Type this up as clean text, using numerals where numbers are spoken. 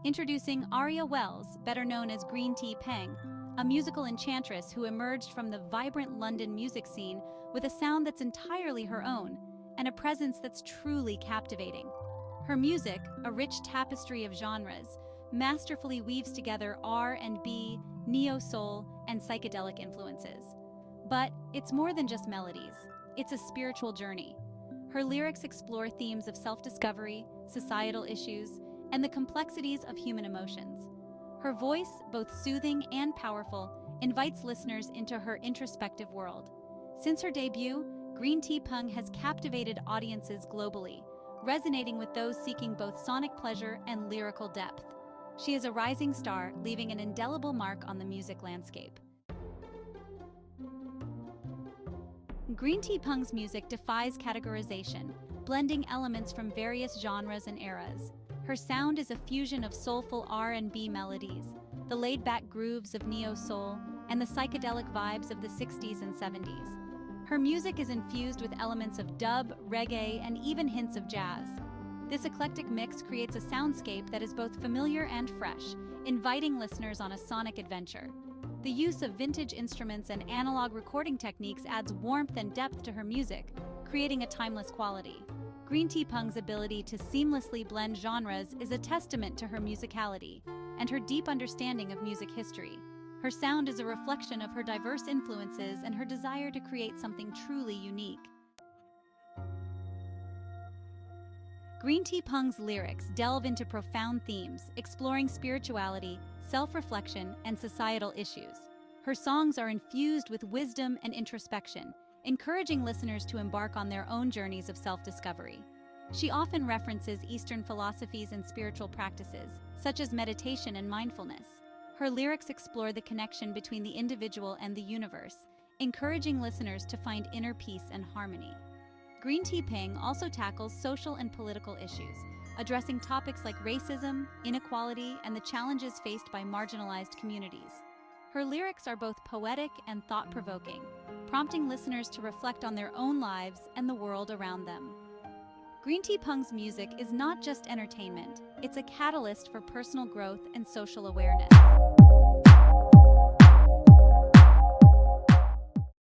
Introducing Aria Wells, better known as Tea Peng, a musical enchantress who emerged from the vibrant London music scene with a sound that's entirely her own and a presence that's truly captivating. Her music, a rich tapestry of genres, masterfully weaves together R&B, neo-soul, and psychedelic influences. But it's more than just melodies. It's a spiritual journey. Her lyrics explore themes of self-discovery, societal issues, and the complexities of human emotions. Her voice, both soothing and powerful, invites listeners into her introspective world. Since her debut, Tea Peng has captivated audiences globally, resonating with those seeking both sonic pleasure and lyrical depth. She is a rising star, leaving an indelible mark on the music landscape. Tea Peng's music defies categorization, blending elements from various genres and eras. Her sound is a fusion of soulful R&B melodies, the laid-back grooves of neo-soul, and the psychedelic vibes of the 60s and 70s. Her music is infused with elements of dub, reggae, and even hints of jazz. This eclectic mix creates a soundscape that is both familiar and fresh, inviting listeners on a sonic adventure. The use of vintage instruments and analog recording techniques adds warmth and depth to her music, creating a timeless quality. Tea Peng's ability to seamlessly blend genres is a testament to her musicality and her deep understanding of music history. Her sound is a reflection of her diverse influences and her desire to create something truly unique. Tea Peng's lyrics delve into profound themes, exploring spirituality, self-reflection, and societal issues. Her songs are infused with wisdom and introspection, encouraging listeners to embark on their own journeys of self-discovery. She often references Eastern philosophies and spiritual practices, such as meditation and mindfulness. Her lyrics explore the connection between the individual and the universe, encouraging listeners to find inner peace and harmony. Tea Peng also tackles social and political issues, addressing topics like racism, inequality, and the challenges faced by marginalized communities. Her lyrics are both poetic and thought-provoking, prompting listeners to reflect on their own lives and the world around them. Tea Peng's music is not just entertainment, it's a catalyst for personal growth and social awareness.